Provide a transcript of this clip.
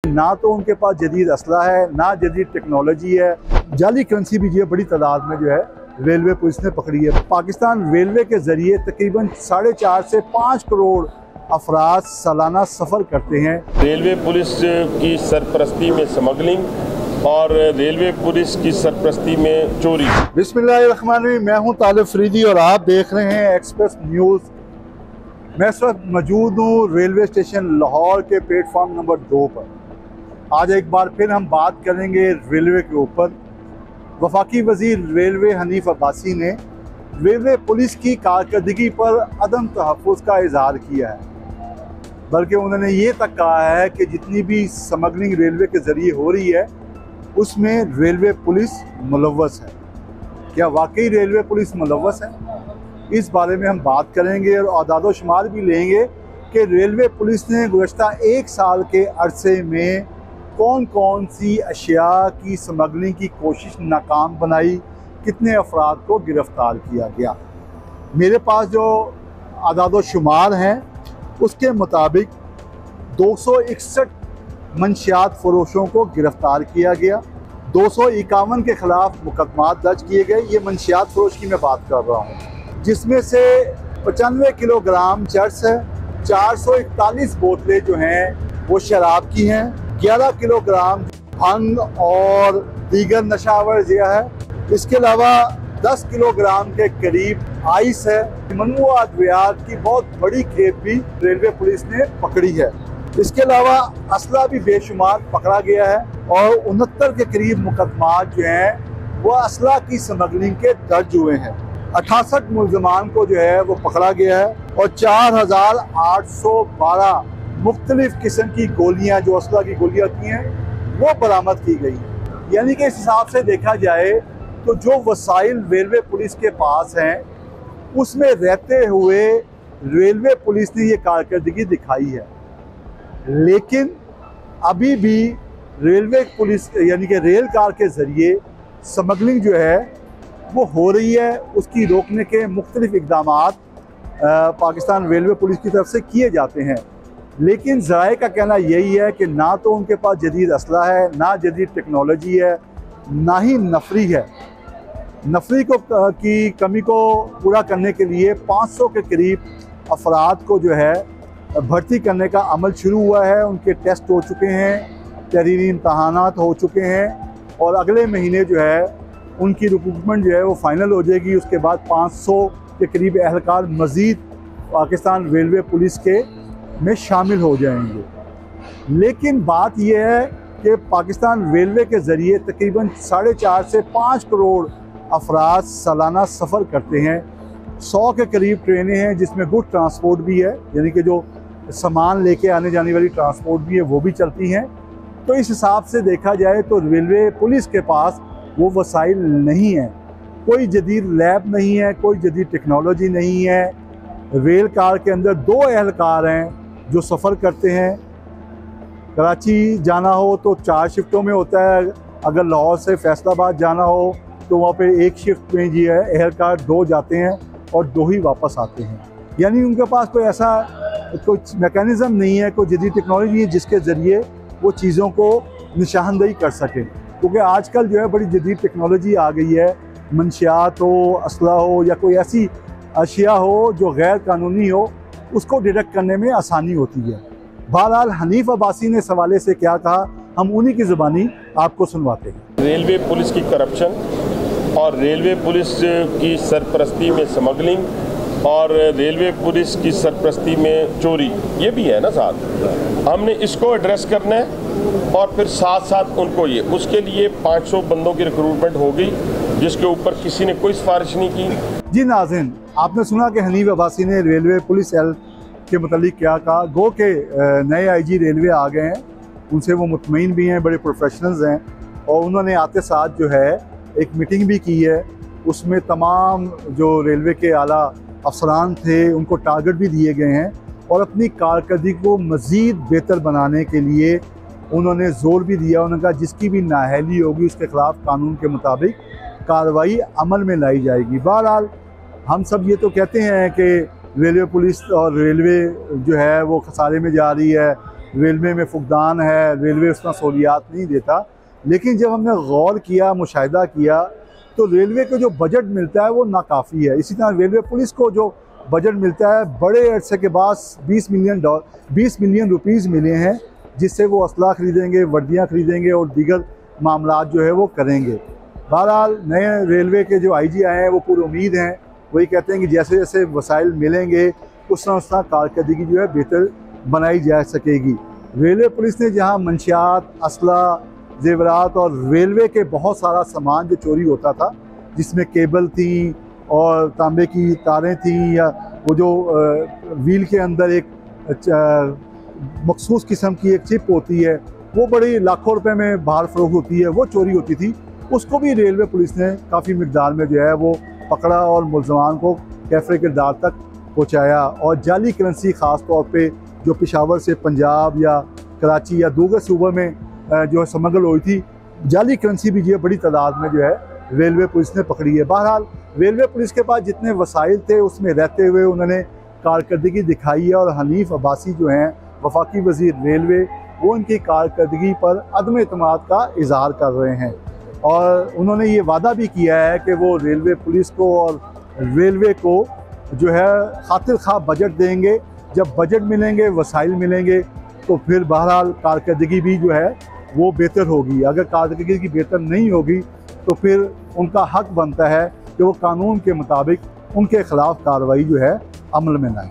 ना तो उनके पास जदीद असला है, ना जदीद टेक्नोलॉजी है। जाली करेंसी भी जो है बड़ी तादाद में जो है रेलवे पुलिस ने पकड़ी है। पाकिस्तान रेलवे के ज़रिए तकरीबन 4.5 से 5 करोड़ अफराद सालाना सफ़र करते हैं। रेलवे पुलिस की सरपरस्ती में स्मगलिंग और रेलवे पुलिस की सरपरस्ती में चोरी। बिस्मिल्लाहिर्रहमानिर्रहीम, मैं हूं तालिब फरीदी और आप देख रहे हैं एक्सप्रेस न्यूज़। मैं इस वक्त मौजूद हूं रेलवे स्टेशन लाहौर के प्लेटफार्म नंबर 2 पर। आज एक बार फिर हम बात करेंगे रेलवे के ऊपर। वफाकी वज़ीर रेलवे हनीफ अब्बासी ने रेलवे पुलिस की कारकर्दगी पर अदम तहफ़्फ़ुज़ का इजहार किया है, बल्कि उन्होंने ये तक कहा है कि जितनी भी स्मगलिंग रेलवे के ज़रिए हो रही है उसमें रेलवे पुलिस मुलव्वस है। क्या वाकई रेलवे पुलिस मुलव्वस है? इस बारे में हम बात करेंगे और आदाद शुमार भी लेंगे कि रेलवे पुलिस ने गुज़श्ता 1 साल के अरसे में कौन कौन सी अशिया की स्मगलिंग की कोशिश नाकाम बनाई, कितने अफराद को गिरफ़्तार किया गया। मेरे पास जो आदाद शुमार हैं उसके मुताबिक 261 मंशियात फ़रोशों को गिरफ़्तार किया गया, 251 के ख़िलाफ़ मुकदमा दर्ज किए गए। ये मंशियात फ़रोश की मैं बात कर रहा हूँ, जिसमें से 95 किलोग्राम चर्स है, 441 बोतलें जो हैं वो शराब की हैं, 11 किलोग्राम भंग और दीगर नशावर जिया है। इसके अलावा 10 किलोग्राम के करीब आइस है। ममनुआ अद्वियात की बहुत बड़ी खेप भी रेलवे पुलिस ने पकड़ी है। इसके अलावा असला भी बेशुमार पकड़ा गया है और 69 के करीब मुकदमात जो हैं वो असला की स्मगलिंग के दर्ज हुए हैं। 68 मुल्ज़मान को जो है वो पकड़ा गया है और 4812 मुख्तलिफ किस्म की गोलियां, जो असला की गोलियां होती हैं, वो बरामद की गई। यानी कि इस हिसाब से देखा जाए तो जो वसाइल रेलवे पुलिस के पास हैं उसमें रहते हुए रेलवे पुलिस ने ये कारकर्दगी दिखाई है। लेकिन अभी भी रेलवे पुलिस यानी कि रेल कार के ज़रिए स्मगलिंग जो है वो हो रही है। उसकी रोकने के मुख्तलिफ इक़दामात पाकिस्तान रेलवे पुलिस की तरफ से किए जाते हैं, लेकिन ज़राए का कहना यही है कि ना तो उनके पास जदीद असला है, ना जदीद टेक्नोलॉजी है, ना ही नफरी है। नफरी की कमी को पूरा करने के लिए 500 के करीब अफराद को जो है भर्ती करने का अमल शुरू हुआ है। उनके टेस्ट हो चुके हैं, तहरीरी इम्तहानात हो चुके हैं और अगले महीने जो है उनकी रिक्रूटमेंट जो है वो फाइनल हो जाएगी। उसके बाद 500 के करीब एहलकार मज़ीद पाकिस्तान रेलवे पुलिस के में शामिल हो जाएंगे। लेकिन बात यह है कि पाकिस्तान रेलवे के ज़रिए तकरीबन 4.5 से 5 करोड़ अफराद सालाना सफ़र करते हैं। 100 के करीब ट्रेनें हैं जिसमें गुड ट्रांसपोर्ट भी है, यानी कि जो सामान लेके आने जाने वाली ट्रांसपोर्ट भी है वो भी चलती हैं। तो इस हिसाब से देखा जाए तो रेलवे पुलिस के पास वो वसाइल नहीं है। कोई जदीद लैब नहीं है, कोई जदीद टेक्नोलॉजी नहीं है। रेल कार के अंदर 2 एहलकार हैं जो सफ़र करते हैं। कराची जाना हो तो 4 शिफ्टों में होता है, अगर लाहौर से फैसलाबाद जाना हो तो वहाँ पे 1 शिफ्ट में जी है एहलकार 2 जाते हैं और 2 ही वापस आते हैं। यानी उनके पास कोई ऐसा कोई मैकेनिज़्म नहीं है, कोई जदीद टेक्नोलॉजी है जिसके ज़रिए वो चीज़ों को निशानदेही कर सकें। क्योंकि आजकल जो है बड़ी जदीद टेक्नोलॉजी आ गई है। मंशियात हो, असला हो या कोई ऐसी अशिया हो जो गैर कानूनी हो, उसको डिटेक्ट करने में आसानी होती है। बहरहाल हनीफ अब्बासी ने इस हवाले से क्या कहा, हम उन्हीं की ज़ुबानी आपको सुनवाते हैं। रेलवे पुलिस की करप्शन और रेलवे पुलिस की सरपरस्ती में स्मगलिंग और रेलवे पुलिस की सरपरस्ती में चोरी, ये भी है ना साथ। हमने इसको एड्रेस करना है और फिर साथ साथ उनको ये, उसके लिए 500 बंदों की रिक्रूटमेंट हो गई जिसके ऊपर किसी ने कोई सिफारिश नहीं की। जी नाज़रीन, आपने सुना कि हनीफ अब्बासी ने रेलवे पुलिस के मतलब क्या कहा। गो के नए आईजी रेलवे आ गए हैं, उनसे वो मुतमईन भी हैं, बड़े प्रोफेशनल्स हैं और उन्होंने आते साथ जो है एक मीटिंग भी की है। उसमें तमाम जो रेलवे के आला अफसरान थे उनको टारगेट भी दिए गए हैं और अपनी कारकर्दगी को मज़ीद बेहतर बनाने के लिए उन्होंने ज़ोर भी दिया। उन्होंने कहा जिसकी भी नाअहली होगी उसके ख़िलाफ़ कानून के मुताबिक कार्रवाई अमल में लाई जाएगी। बहरहाल हम सब ये तो कहते हैं कि रेलवे पुलिस और रेलवे जो है वो खसारे में जा रही है, रेलवे में फुकदान है, रेलवे उतना सहूलियात नहीं देता। लेकिन जब हमने गौर किया, मुशाहिदा किया, तो रेलवे को जो बजट मिलता है वो नाकाफ़ी है। इसी तरह रेलवे पुलिस को जो बजट मिलता है, बड़े अरसे के बाद 20 मिलियन रुपीज़ मिले हैं, जिससे वो असला ख़रीदेंगे, वर्दियाँ ख़रीदेंगे और दीगर मामला जो है वो करेंगे। बहरहाल नए रेलवे के जो IG आए हैं वो पूरी उम्मीद हैं, वही कहते हैं कि जैसे जैसे वसाइल मिलेंगे उस तरह कारकर्दगी जो है बेहतर बनाई जा सकेगी। रेलवे पुलिस ने जहाँ मंशियात, असला, जेवरात और रेलवे के बहुत सारा सामान जो चोरी होता था, जिसमें केबल थी और तांबे की तारें थी, या वो जो व्हील के अंदर एक मखसूस किस्म की एक चिप होती है, वो बड़ी लाखों रुपए में बाहर फरोख्त होती है, वो चोरी होती थी। उसको भी रेलवे पुलिस ने काफ़ी मिकदार में जो है वो पकड़ा और मुलजमान को कैफरे किरदार तक पहुँचाया। और जाली करेंसी ख़ास तौर पे जो पेशावर से पंजाब या कराची या दूसरे सूबों में जो है स्मगल हुई थी, जाली करेंसी भी जो है बड़ी तादाद में जो है रेलवे पुलिस ने पकड़ी है। बहरहाल रेलवे पुलिस के पास जितने वसाइल थे उसमें रहते हुए उन्होंने कारकर्दगी दिखाई है। और हनीफ अब्बासी जो हैं वफाकी वज़ीर रेलवे, वो इनकी कारकर्दगी पर अदम एतमाद का इजहार कर रहे हैं। और उन्होंने ये वादा भी किया है कि वो रेलवे पुलिस को और रेलवे को जो है खातिर खा बजट देंगे। जब बजट मिलेंगे, वसाइल मिलेंगे, तो फिर बहरहाल कारकर्दगी भी जो है वो बेहतर होगी। अगर कारकर्दगी बेहतर नहीं होगी तो फिर उनका हक बनता है कि वो कानून के मुताबिक उनके ख़िलाफ़ कार्रवाई जो है अमल में लाएं।